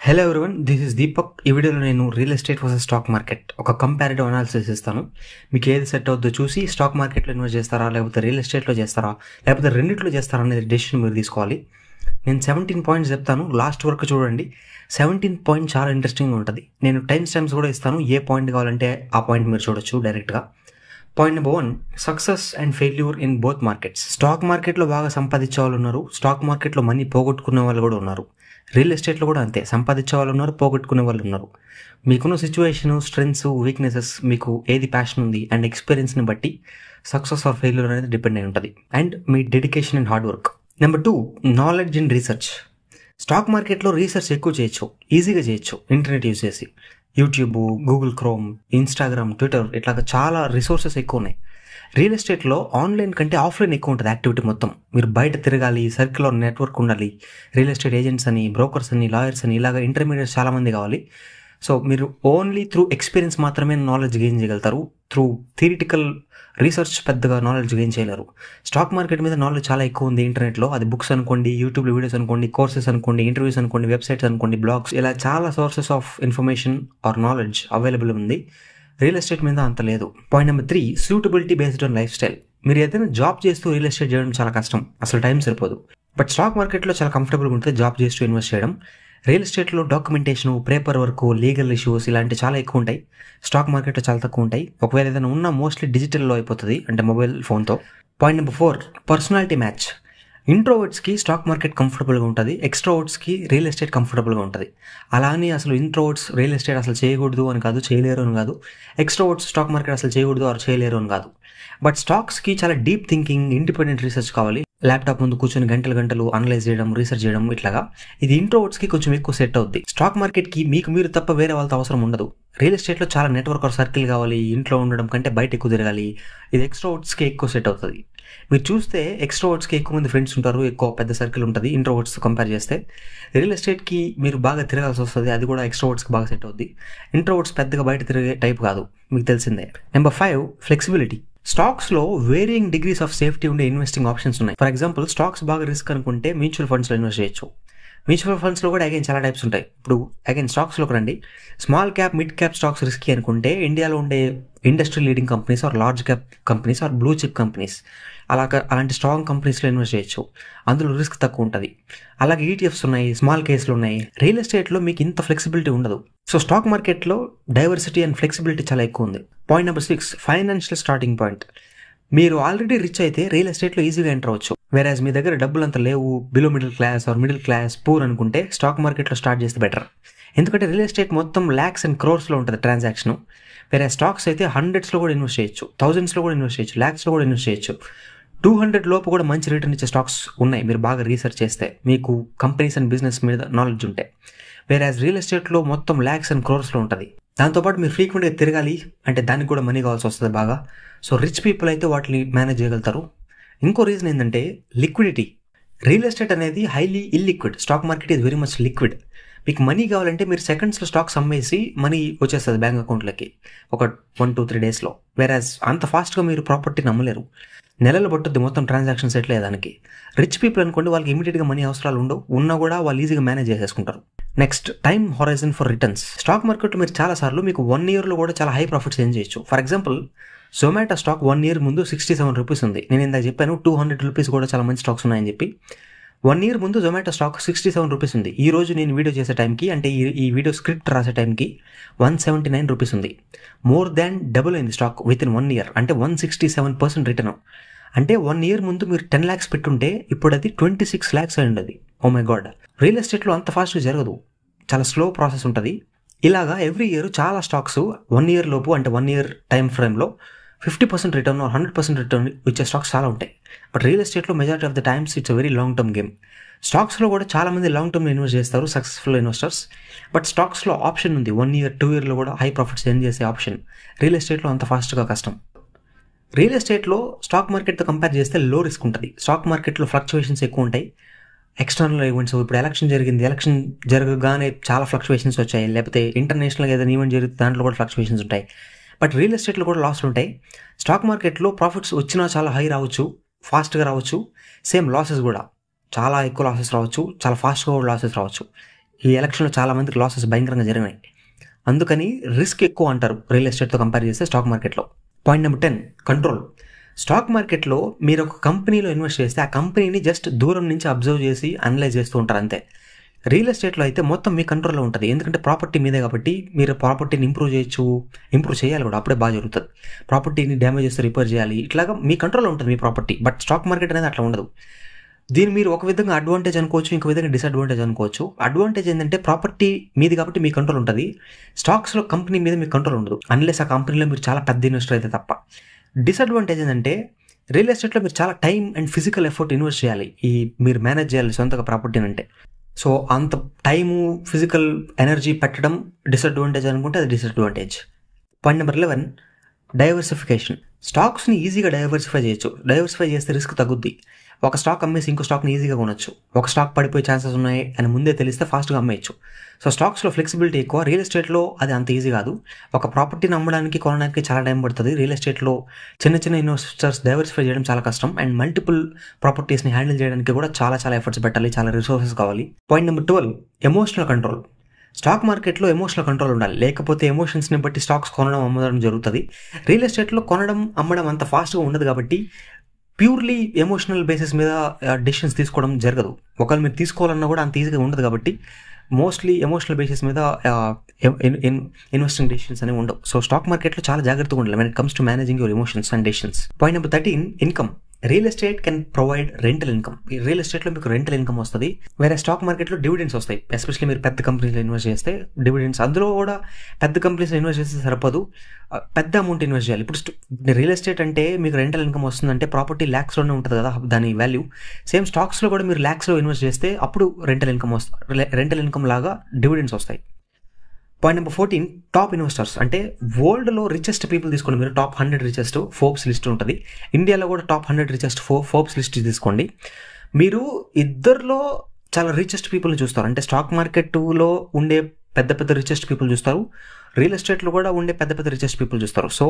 Hello everyone, this is Deepak. ఈ వీడియోలో నేను real estate versus stock market ఒక కంపారిటివ్ అనాలిసిస్ ఇస్తాను. మీకు ఏది సెట్ అవుద్దో చూసి స్టాక్ మార్కెట్లో ఇన్వెస్ట్ చేస్తారా, లేకపోతే రియల్ ఎస్టేట్లో చేస్తారా, లేకపోతే రెండిట్లో చేస్తారా అనేది డెసిషన్ మీరు తీసుకోవాలి. నేను 17 పాయింట్స్ చెప్తాను, లాస్ట్ వరకు చూడండి. 17 పాయింట్ చాలా ఇంట్రెస్టింగ్గా ఉంటుంది. నేను టైమ్ స్టాంప్స్ కూడా ఇస్తాను, ఏ పాయింట్ కావాలంటే ఆ పాయింట్ మీరు చూడొచ్చు డైరెక్ట్గా. Point number 1, success and failure in both markets. Stock మార్కెట్లో బాగా సంపాదించే వాళ్ళు ఉన్నారు, స్టాక్ మార్కెట్లో మనీ పోగొట్టుకునే వాళ్ళు కూడా ఉన్నారు. రియల్ ఎస్టేట్లో కూడా అంతే, సంపాదించే వాళ్ళు ఉన్నారు, పోగొట్టుకునే వాళ్ళు ఉన్నారు. మీకున్న సిచ్యువేషన్, స్ట్రెంగ్స్, వీక్నెసెస్, మీకు ఏది ప్యాషన్ ఉంది అండ్ ఎక్స్పీరియన్స్ని బట్టి సక్సెస్ ఆర్ ఫెయిల్యూర్ అనేది డిపెండ్ అయి ఉంటుంది, and me dedication and hard work. Number 2, knowledge and research. Stock మార్కెట్లో రీసెర్చ్ ఎక్కువ చేయొచ్చు, ఈజీగా చేయొచ్చు ఇంటర్నెట్ యూజ్ చేసి. YouTube, Google chrome, Instagram, Twitter ఇట్లాగా చాలా రిసోర్సెస్ ఎక్కువ ఉన్నాయి. రియల్ ఎస్టేట్లో ఆన్లైన్ కంటే ఆఫ్లైన్ ఎక్కువ ఉంటుంది యాక్టివిటీ మొత్తం. మీరు బయట తిరగాలి, సర్కిల్లో నెట్వర్క్ ఉండాలి. రియల్ ఎస్టేట్ ఏజెంట్స్ అని, బ్రోకర్స్ అని, లాయర్స్ అని ఇలాగ ఇంటర్మీడియట్స్ చాలామంది కావాలి. సో మీరు ఓన్లీ త్రూ ఎక్స్పీరియన్స్ మాత్రమే నాలెడ్జ్ గెయిన్ చేయగలుగుతారు. త్రూ థియరిటికల్ రీసెర్చ్ పెద్దగా నాలెడ్జ్ గెయిన్ చేయలేరు. స్టాక్ మార్కెట్ మీద నాలెడ్జ్ చాలా ఎక్కువ ఉంది ఇంటర్నెట్లో. అది బుక్స్ అనుకోండి, యూట్యూబ్లో వీడియోస్ అనుకోండి, కోర్సెస్ అనుకోండి, ఇంటర్వ్యూస్ అనుకోండి, వెబ్సైట్స్ అనుకోండి, బ్లాగ్స్, ఇలా చాలా sources of information are knowledge available ఉంది. రియల్ ఎస్టేట్ మీద అంత లేదు. Point number 3, suitability based on life style. మీరు ఏదైనా జాబ్ చేస్తూ రియల్ ఎస్టేట్ చేయడం చాలా కష్టం, అసలు టైం సరిపోదు. బట్ స్టాక్ మార్కెట్లో చాలా కంఫర్టబుల్గా ఉంటుంది జాబ్ చేస్తూ ఇన్వెస్ట్ చేయడం. రియల్ ఎస్టేట్లో documentation, paper work, legal issues ఇలాంటివి చాలా ఎక్కువ ఉంటాయి. స్టాక్ మార్కెట్లో చాలా తక్కువ ఉంటాయి. ఒకవేళ ఏదైనా ఉన్నా మోస్ట్లీ డిజిటల్లో అయిపోతుంది, అంటే మొబైల్ ఫోన్తో. Point number 4, personality match. ఇంట్రోవర్ట్స్కి స్టాక్ మార్కెట్ కంఫర్టబుల్గా ఉంటుంది, ఎక్స్ట్రోవర్ట్స్కి రియల్ ఎస్టేట్ కంఫర్టబుల్గా ఉంటుంది. అలా అని అసలు ఇంట్రోవర్ట్స్ రియల్ ఎస్టేట్ అసలు చేయకూడదు అని కాదు, చేయలేరు అని కాదు. ఎక్స్ట్రోవర్ట్స్ స్టాక్ మార్కెట్ అసలు చేయకూడదు ఆర్ చేయలేరు అని కాదు. బట్ స్టాక్స్కి చాలా డీప్ థింకింగ్, ఇండిపెండెంట్ రీసెర్చ్ కావాలి. ల్యాప్టాప్ ముందు కూర్చొని గంటలు గంటలు అనలైజ్ చేయడం, రీసెర్చ్ చేయడం ఇట్లాగా. ఇది ఇంట్రోవర్ట్స్కి కొంచెం ఎక్కువ సెట్ అవుద్ది. స్టాక్ మార్కెట్కి మీకు మీరు తప్ప వేరే వాళ్ళతో అవసరం ఉండదు. రియల్ ఎస్టేట్లో చాలా నెట్వర్క్ ఆర్ సర్కిల్ కావాలి, ఇంట్లో ఉండడం కంటే బయట ఎక్కువ తిరగాలి. ఇది ఎక్స్ట్రోవర్ట్స్కి ఎక్కువ సెట్ అవుతుంది. మీరు చూస్తే ఎక్స్ట్రోవర్ట్స్కి ఎక్కువ మంది ఫ్రెండ్స్ ఉంటారు, ఎక్కువ పెద్ద సర్కిల్ ఉంటుంది ఇంట్రోవర్ట్స్తో కంపేర్ చేస్తే. రియల్ ఎస్టేట్కి మీరు బాగా తిరగాల్సి వస్తుంది, అది కూడా ఎక్స్ట్రోవర్ట్స్కి బాగా సెట్ అవుద్ది. ఇంట్రోవర్ట్స్ పెద్దగా బయట తిరిగే టైప్ కాదు, మీకు తెలిసిందే. Number 5, flexibility. స్టాక్స్లో వేరియింగ్ డిగ్రీస్ ఆఫ్ సేఫ్టీ ఉండే ఇన్వెస్టింగ్ ఆప్షన్స్ ఉన్నాయి. ఫర్ ఎగ్జాంపుల్, స్టాక్స్ బాగా రిస్క్ అనుకుంటే మ్యూచువల్ ఫండ్స్లో ఇన్వెస్ట్ చేయొచ్చు. మ్యూచువల్ ఫండ్స్లో కూడా అగైన్ చాలా టైప్స్ ఉంటాయి. ఇప్పుడు అగైన్ స్టాక్స్లోకి రండి. Small cap, mid cap stocks risky అనుకుంటే ఇండియాలో ఉండే industry leading companies or large cap companies or blue chip companies, అలాంటి స్ట్రాంగ్ కంపెనీస్లో ఇన్వెస్ట్ చేయొచ్చు. అందులో రిస్క్ తక్కువ ఉంటుంది. అలాగే ఈటీఎఫ్స్ ఉన్నాయి, స్మాల్ కేసులు ఉన్నాయి. రియల్ ఎస్టేట్లో మీకు ఇంత ఫ్లెక్సిబిలిటీ ఉండదు. సో స్టాక్ మార్కెట్లో డైవర్సిటీ అండ్ ఫ్లెక్సిబిలిటీ చాలా ఎక్కువ ఉంది. Point number 6, financial starting point. మీరు ఆల్రెడీ రిచ్ అయితే రియల్ ఎస్టేట్లో ఈజీగా ఎంటర్ అవ్వచ్చు. వేరేజ్ మీ దగ్గర డబ్బులు అంత లేవు, below middle class or middle class, poor అనుకుంటే స్టాక్ మార్కెట్లో స్టార్ట్ చేస్తే బెటర్. ఎందుకంటే రియల్ ఎస్టేట్ మొత్తం ల్యాక్స్ అండ్ క్రోర్స్లో ఉంటుంది ట్రాన్సాక్షన్. వేరే స్టాక్స్ అయితే హండ్రెడ్స్లో కూడా ఇన్వెస్ట్ చేయొచ్చు, థౌజండ్స్లో కూడా ఇన్వెస్ట్ చేయొచ్చు, ల్యాక్స్లో కూడా ఇన్వెస్ట్ చేయొచ్చు. 200 లోపు కూడా మంచి రిటర్న్ ఇచ్చే స్టాక్స్ ఉన్నాయి మీరు బాగా రీసెర్చ్ చేస్తే, మీకు కంపెనీస్ అండ్ బిజినెస్ మీద నాలెడ్జ్ ఉంటే. వేరే రియల్ ఎస్టేట్లో మొత్తం ల్యాక్స్ అండ్ క్రోర్స్లో ఉంటుంది. దాంతోపాటు మీరు ఫ్రీక్వెంట్గా తిరగాలి అంటే దానికి కూడా మనీ కావాల్సి వస్తుంది బాగా. సో రిచ్ పీపుల్ అయితే వాటిని మేనేజ్ చేయగలుగుతారు. ఇంకో రీజన్ ఏంటంటే లిక్విడిటీ. రియల్ ఎస్టేట్ అనేది highly illiquid, stock market is very much liquid. మీకు మనీ కావాలంటే మీరు సెకండ్స్లో స్టాక్స్ అమ్మేసి మనీ వచ్చేస్తుంది బ్యాంక్ అకౌంట్లోకి ఒక 1-2-3 డేస్లో. వేరాజ్ అంత ఫాస్ట్గా మీరు ప్రాపర్టీని అమ్మలేరు, నెలలు పట్టుద్ది మొత్తం ట్రాన్సాక్షన్ సెటిల్ అయ్యేదానికి. రిచ్ పీపుల్ అనుకోండి, వాళ్ళకి ఇమీడియట్గా మనీ అవసరాలు ఉండవు, ఉన్నా కూడా వాళ్ళు ఈజీగా మేనేజ్ చేసేసుకుంటారు. Next, time horizon for returns. Stock మార్కెట్లో మీరు చాలాసార్లు మీకు 1 ఇయర్లో కూడా చాలా హై ప్రాఫిట్స్ ఏం చేయొచ్చు. For example, Zomato stock 1 year ముందు 67 రూపీస్ ఉంది. నేను ఇందాక చెప్పాను 200 రూపీస్ కూడా చాలా మంచి స్టాక్స్ ఉన్నాయని చెప్పి. 1 ఇయర్ ముందు జొమాటో స్టాక్ 67 రూపీస్ ఉంది. ఈ రోజు నేను వీడియో చేసే టైంకి, అంటే ఈ వీడియో స్క్రిప్ట్ రాసే టైంకి 179 రూపీస్ ఉంది. మోర్ దాన్ డబుల్ అయింది స్టాక్ విత్ ఇన్ 1 ఇయర్, అంటే 167% రిటర్న్. అంటే 1 ఇయర్ ముందు మీరు 10 lakhs పెట్టుంటే ఇప్పుడు అది 26 lakhs అయింది. అది ఓ మై గాడ్. రియల్ ఎస్టేట్లో అంత ఫాస్ట్గా జరగదు, చాలా స్లో ప్రాసెస్ ఉంటుంది. ఇలాగా ఎవ్రీ ఇయర్ చాలా స్టాక్స్ 1 ఇయర్ లోపు, అంటే 1 ఇయర్ టైం ఫ్రేమ్లో 50% రిటర్న్ ఆర్ 100% రిటర్న్ ఇచ్చే స్టాక్స్ చాలా ఉంటాయి. బట్ రియల్ ఎస్టేట్లో majority of the times it's a very long term game. స్టాక్స్లో కూడా చాలామంది లాంగ్ టర్మ్లో ఇన్వెస్ట్ చేస్తారు, సక్సెస్ఫుల్ ఇన్వెస్టర్స్. బట్ స్టాక్స్లో ఆప్షన్ ఉంది, 1 ఇయర్ 2 ఇయర్లో కూడా హై ప్రాఫిట్స్ ఎర్న్ చేసే ఆప్షన్. రియల్ ఎస్టేట్లో అంత ఫాస్ట్గా కష్టం. రియల్ ఎస్టేట్లో స్టాక్ మార్కెట్తో కంపేర్ చేస్తే లో రిస్క్ ఉంటుంది. స్టాక్ మార్కెట్లో ఫ్లక్చువేషన్స్ ఎక్కువ ఉంటాయి. ఎక్స్టర్నల్ ఈవెంట్స్, ఇప్పుడు ఎలక్షన్ జరిగింది, ఎలక్షన్ జరగగానే చాలా ఫ్లక్చువేషన్స్ వచ్చాయి. లేకపోతే ఇంటర్నేషనల్గా ఏదైనా ఈవెంట్ జరిగితే దాంట్లో కూడా ఫ్లక్చువేషన్స్ ఉంటాయి. బట్ రియల్ ఎస్టేట్లో కూడా లాస్లు ఉంటాయి. స్టాక్ మార్కెట్లో ప్రాఫిట్స్ వచ్చినా చాలా హై రావచ్చు, ఫాస్ట్గా రావచ్చు. సేమ్ లాసెస్ కూడా చాలా ఎక్కువ లాసెస్ రావచ్చు, చాలా ఫాస్ట్గా కూడా లాసెస్ రావచ్చు. ఈ ఎలక్షన్లో చాలా మందికి లాసెస్ భయంకరంగా జరిగినాయి. అందుకని రిస్క్ ఎక్కువ అంటారు రియల్ ఎస్టేట్తో కంపేర్ చేస్తే స్టాక్ మార్కెట్లో. Point number 10, control. స్టాక్ మార్కెట్లో మీరు ఒక కంపెనీలో ఇన్వెస్ట్ చేస్తే ఆ కంపెనీని జస్ట్ దూరం నుంచి అబ్జర్వ్ చేసి అనలైజ్ చేస్తూ ఉంటారు అంతే. రియల్ ఎస్టేట్లో అయితే మొత్తం మీ కంట్రోల్లో ఉంటుంది, ఎందుకంటే ప్రాపర్టీ మీదే కాబట్టి మీరు ప్రాపర్టీని ఇంప్రూవ్ చేయాలి కూడా, అప్పుడే బాగా జరుగుతుంది. ప్రాపర్టీని డ్యామేజ్ చేస్తే రిపేర్ చేయాలి, ఇట్లాగా మీ కంట్రోల్లో ఉంటుంది మీ ప్రాపర్టీ. బట్ స్టాక్ మార్కెట్ అనేది అట్లా ఉండదు. దీన్ని మీరు ఒక విధంగా అడ్వాంటేజ్ అనుకోవచ్చు, ఇంకో విధంగా డిసడ్వాంటేజ్ అనుకోవచ్చు. అడ్వాంటేజ్ ఏంటంటే ప్రాపర్టీ మీది కాబట్టి మీ కంట్రోల్ ఉంటుంది. స్టాక్స్లో కంపెనీ మీద మీ కంట్రోల్ ఉండదు, అన్లెస్ ఆ కంపెనీలో మీరు చాలా పెద్ద ఇన్వెస్టర్ అయితే తప్ప. డిసడ్వాంటేజ్ ఏంటంటే రియల్ ఎస్టేట్లో మీరు చాలా time and physical effort invest చేయాలి, మీరు మేనేజ్ చేయాలి సొంతగా ప్రాపర్టీని అంటే. సో అంత టైము ఫిజికల్ ఎనర్జీ పెట్టడం డిసడ్వాంటేజ్ అనుకుంటే అది డిసడ్వాంటేజ్. Point number 11, diversification. స్టాక్స్ని ఈజీగా డైవర్సిఫై చేయొచ్చు. డైవర్సిఫై చేస్తే రిస్క్ తగ్గుద్ది. ఒక స్టాక్ అమ్మేసి ఇంకో స్టాక్ని ఈజీగా కొనొచ్చు. ఒక స్టాక్ పడిపోయే ఛాన్సెస్ ఉన్నాయి అని ముందే తెలిస్తే ఫాస్ట్గా అమ్మేయచ్చు. సో స్టాక్స్లో ఫ్లెక్సిబిలిటీ ఎక్కువ. రియల్ ఎస్టేట్లో అది అంత ఈజీ కాదు. ఒక ప్రాపర్టీని అమ్మడానికి కొనడానికి చాలా టైం పడుతుంది. రియల్ ఎస్టేట్లో చిన్న ఇన్వెస్టర్స్ డైవర్సిఫై చేయడం చాలా కష్టం, అండ్ మల్టిపుల్ ప్రాపర్టీస్ని హ్యాండిల్ చేయడానికి కూడా చాలా ఎఫర్ట్స్ పెట్టాలి, చాలా రిసోర్సెస్ కావాలి. Point number 12, emotional control. Stock మార్కెట్లో ఎమోషనల్ కంట్రోల్ ఉండాలి, లేకపోతే ఎమోషన్స్ని బట్టి స్టాక్స్ కొనడం అమ్మడం జరుగుతుంది. రియల్ ఎస్టేట్లో కొనడం అమ్మడం అంత ఫాస్ట్గా ఉండదు కాబట్టి ప్యూర్లీ ఎమోషనల్ బేసిస్ మీద డెసిషన్స్ తీసుకోవడం జరగదు. ఒకవేళ మీరు తీసుకోవాలన్నా కూడా అంత ఈజీగా ఉండదు కాబట్టి మోస్ట్లీ ఎమోషనల్ బేసిస్ మీద ఇన్వెస్టింగ్ డెసిషన్స్ అనేవి ఉండవు. సో స్టాక్ మార్కెట్లో చాలా జాగ్రత్తగా ఉండాలి when it comes to managing your emotions and decisions. Point number 13, income. Real estate can provide rental income. Real ఎస్టేట్లో మీకు రెంటల్ ఇన్కమ్ వస్తుంది, వేరే స్టాక్ మార్కెట్లో డివిడెండ్స్ వస్తాయి. ఎస్పెషల్లీ మీరు పెద్ద కంపెనీలో ఇన్వెస్ట్ చేస్తే డివిడెండ్స్. అందులో కూడా పెద్ద కంపెనీస్లో ఇన్వెస్ట్ చేస్తే సరిపోదు, పెద్ద అమౌంట్ ఇన్వెస్ట్ చేయాలి. ఇప్పుడు రియల్ ఎస్టేట్ అంటే మీకు రెంటల్ ఇన్కమ్ వస్తుందంటే ప్రాపర్టీ ల్యాక్స్లోనే ఉంటుంది కదా దాని వాల్యూ. సేమ్ స్టాక్స్లో కూడా మీరు ల్యాక్స్లో ఇన్వెస్ట్ చేస్తే అప్పుడు రెంటల్ ఇన్కమ్ లాగా డివిడెండ్స్ వస్తాయి. Point number 14, top investors. అంటే వరల్డ్లో రిచెస్ట్ పీపుల్ తీసుకోండి మీరు. టాప్ 100 రిచెస్ట్ ఫోర్బ్స్ లిస్ట్ ఉంటుంది. ఇండియాలో కూడా టాప్ 100 రిచెస్ట్ ఫోర్బ్స్ లిస్ట్ తీసుకోండి. మీరు ఇద్దరిలో చాలా రిచెస్ట్ పీపుల్ని చూస్తారు. అంటే స్టాక్ మార్కెట్లో ఉండే పెద్ద రిచెస్ట్ పీపుల్ చూస్తారు, రియల్ ఎస్టేట్లో కూడా ఉండే పెద్ద రిచెస్ట్ పీపుల్ చూస్తారు. సో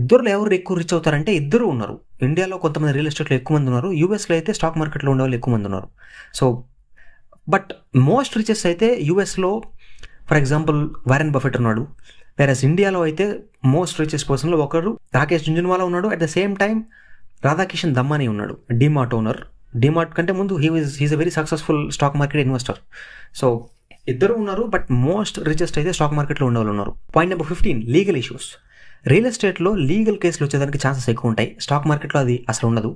ఇద్దరులో ఎవరు ఎక్కువ రిచ్ అవుతారంటే ఇద్దరు ఉన్నారు. ఇండియాలో కొంతమంది రియల్ ఎస్టేట్లో ఎక్కువ మంది ఉన్నారు, యూఎస్లో అయితే స్టాక్ మార్కెట్లో ఉండే వాళ్ళు ఎక్కువ మంది ఉన్నారు. సో బట్ మోస్ట్ రిచెస్ట్ అయితే యూఎస్లో ఫర్ ఎగ్జాంపుల్ వారెన్ బఫెట్ ఉన్నాడు, వేరేస్ ఇండియాలో అయితే మోస్ట్ రిచెస్ట్ పర్సన్లో ఒకరు రాకేష్ జుంజున్వాలా ఉన్నాడు. At the same time Radhakishan Damani ఉన్నాడు, డిమార్ట్ ఓనర్. డిమార్ట్ కంటే ముందు he is a very successful stock market investor. So ఇద్దరు ఉన్నారు, బట్ మోస్ట్ రిచెస్ట్ అయితే స్టాక్ మార్కెట్లో ఉండేవాళ్ళు ఉన్నారు. Point number 15, legal issues. Real ఎస్టేట్లో లీగల్ కేసులు వచ్చేదానికి ఛాన్సెస్ ఎక్కువ ఉంటాయి, స్టాక్ మార్కెట్లో అది అసలు ఉండదు.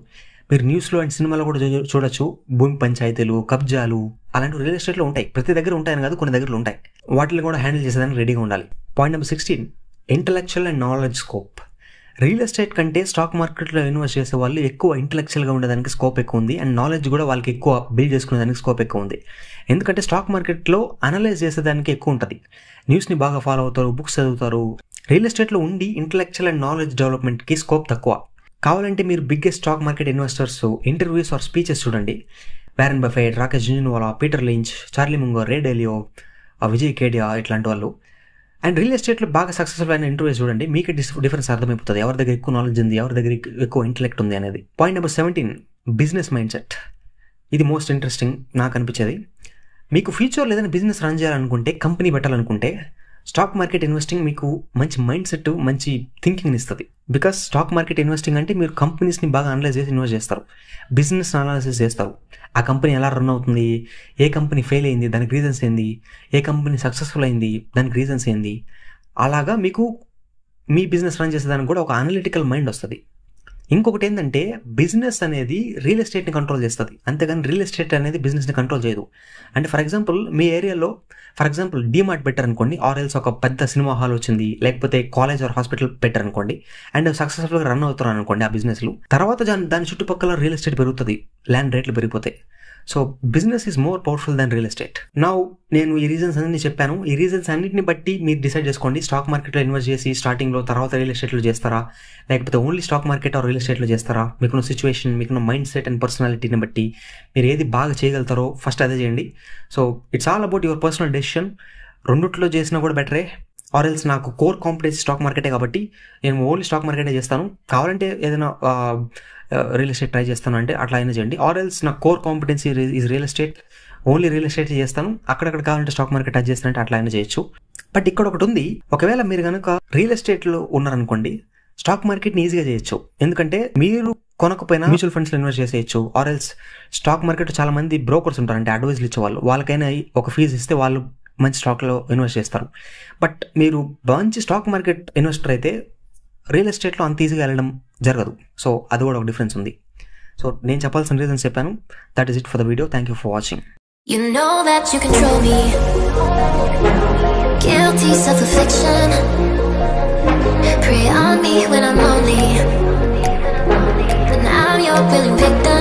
మీరు న్యూస్లో అండ్ సినిమాలో కూడా చూడొచ్చు, భూమి పంచాయతీలు, కబ్జాలు అలాంటివి రియల్ ఎస్టేట్లో ఉంటాయి. ప్రతి దగ్గర ఉంటాయని కాదు, కొన్ని దగ్గరలో ఉంటాయి. వాటిని కూడా హ్యాండిల్ చేసేదానికి రెడీగా ఉండాలి. Point number 16, intellectual and knowledge scope. Real estate కంటే స్టాక్ మార్కెట్లో ఇన్వెస్ట్ చేసే వాళ్ళు ఎక్కువ ఇంటలెక్చువల్గా ఉండడానికి స్కోప్ ఎక్కువ ఉంది, అండ్ నాలెడ్జ్ కూడా వాళ్ళకి ఎక్కువ బిల్డ్ చేసుకునేదానికి స్కోప్ ఎక్కువ ఉంది. ఎందుకంటే స్టాక్ మార్కెట్లో అనలైజ్ చేసేదానికి ఎక్కువ ఉంటుంది, న్యూస్ని బాగా ఫాలో అవుతారు, బుక్స్ చదువుతారు. రియల్ ఎస్టేట్లో ఉండి ఇంటలెక్చువల్ అండ్ నాలెడ్జ్ డెవలప్మెంట్కి స్కోప్ తక్కువ. కావాలంటే మీరు biggest stock market investors interviews or speeches చూడండి. Warren Buffett, Rakesh Jhunjhunwala, Peter Lynch, Charlie Munger, Ray Dalio, Vijay Kedia ఇట్లాంటి వాళ్ళు. అండ్ రియల్ ఎస్టేట్లో బాగా సక్సెస్ఫుల్ అయిన ఇంటర్వ్యూస్ చూడండి, మీకు డిఫరెన్స్ అర్థమైపోతుంది ఎవరి దగ్గర ఎక్కువ నాలెడ్జ్ ఉంది, ఎవరి దగ్గర ఎక్కువ ఇంటలెక్ట్ ఉంది అనేది. Point number 17, business mind set. ఇది మోస్ట్ ఇంట్రెస్టింగ్ నాకు అనిపించేది. మీకు ఫ్యూచర్లో ఏదైనా బిజినెస్ రన్ చేయాలనుకుంటే, కంపెనీ పెట్టాలనుకుంటే స్టాక్ మార్కెట్ ఇన్వెస్టింగ్ మీకు మంచి మైండ్ సెట్, మంచి థింకింగ్ని ఇస్తుంది. బికాస్ స్టాక్ మార్కెట్ ఇన్వెస్టింగ్ అంటే మీరు కంపెనీస్ని బాగా అనలైజ్ చేసి ఇన్వెస్ట్ చేస్తారు, బిజినెస్ అనాలిసిస్ చేస్తారు. ఆ కంపెనీ ఎలా రన్ అవుతుంది, ఏ కంపెనీ ఫెయిల్ అయింది దానికి రీజన్స్ ఏంది, ఏ కంపెనీ సక్సెస్ఫుల్ అయింది దానికి రీజన్స్ ఏంది. అలాగా మీకు మీ బిజినెస్ రన్ చేసేదానికి కూడా ఒక అనలిటికల్ మైండ్ వస్తుంది. ఇంకొకటి ఏంటంటే బిజినెస్ అనేది రియల్ ఎస్టేట్ని కంట్రోల్ చేస్తుంది, అంతేగాని రియల్ ఎస్టేట్ అనేది బిజినెస్ని కంట్రోల్ చేయదు. అంటే ఫర్ ఎగ్జాంపుల్ మీ ఏరియాలో ఫర్ ఎగ్జాంపుల్ డిమార్ట్ పెట్టారనుకోండి, ఆర్ఎల్స్ ఒక పెద్ద సినిమా హాల్ వచ్చింది, లేకపోతే కాలేజ్ ఆర్ హాస్పిటల్ పెట్టారనుకోండి, అండ్ సక్సెస్ఫుల్గా రన్ అవుతున్నారు అనుకోండి ఆ బిజినెస్లు. తర్వాత దాని చుట్టుపక్కల రియల్ ఎస్టేట్ పెరుగుతుంది, ల్యాండ్ రేట్లు పెరిగిపోతాయి. So business is more powerful than real estate. Now నేను ఈ రీజన్స్ అన్ని చెప్పాను, ఈ రీజన్స్ అన్నింటిని బట్టి మీరు డిసైడ్ చేసుకోండి, స్టాక్ మార్కెట్లో ఇన్వెస్ట్ చేసి స్టార్టింగ్లో తర్వాత రియల్ ఎస్టేట్లో చేస్తారా, లేకపోతే only stock market or real ఎస్టేట్లో చేస్తారా. మీకున్న సిచ్యువేషన్, మీకున్న మైండ్ సెట్ అండ్ పర్సనాలిటీని బట్టి మీరు ఏది బాగా చేయగలుగుతారో ఫస్ట్ అదే చేయండి. So it's all about your personal decision. రెండిట్లో చేసినా కూడా బెటరే. ఆర్ఎల్స్ నాకు కోర్ కాంపిటెన్సీ స్టాక్ మార్కెటే కాబట్టి నేను ఓన్లీ స్టాక్ మార్కెటే చేస్తాను, కావాలంటే ఏదైనా రియల్ ఎస్టేట్ ట్రై చేస్తాను అంటే అట్లా అయినా చేయండి. ఆర్ఎల్స్ నా core competency is real estate, only real estate చేస్తాను, అక్కడక్కడ కావాలంటే స్టాక్ మార్కెట్ టచ్ చేస్తానంటే అట్లా అయినా చేయొచ్చు. బట్ ఇక్కడ ఒకటి ఉంది, ఒకవేళ మీరు కనుక రియల్ ఎస్టేట్లో ఉన్నారనుకోండి, స్టాక్ మార్కెట్ని ఈజీగా చేయొచ్చు. ఎందుకంటే మీరు కొనకపోయినా మ్యూచువల్ ఫండ్స్లో ఇన్వెస్ట్ చేసేయచ్చు. ఆర్ ఎల్స్ స్టాక్ మార్కెట్ చాలా మంది బ్రోకర్స్ ఉంటారు, అంటే అడ్వైజ్లు ఇచ్చేవాళ్ళు, వాళ్ళకైనా ఒక ఫీజు ఇస్తే వాళ్ళు మంచి స్టాక్లో ఇన్వెస్ట్ చేస్తారు. బట్ మీరు మంచి స్టాక్ మార్కెట్ ఇన్వెస్టర్ అయితే రియల్ ఎస్టేట్లో అంత ఈజీగా వెళ్ళడం జరగదు. సో అది కూడా ఒక డిఫరెన్స్ ఉంది. సో నేను చెప్పాల్సిన రీజన్స్ చెప్పాను. That is it for the video. Thank you for watching. You know that you control me. Guilty self-affliction. Prey on me when I'm lonely, and I'm your willing victim.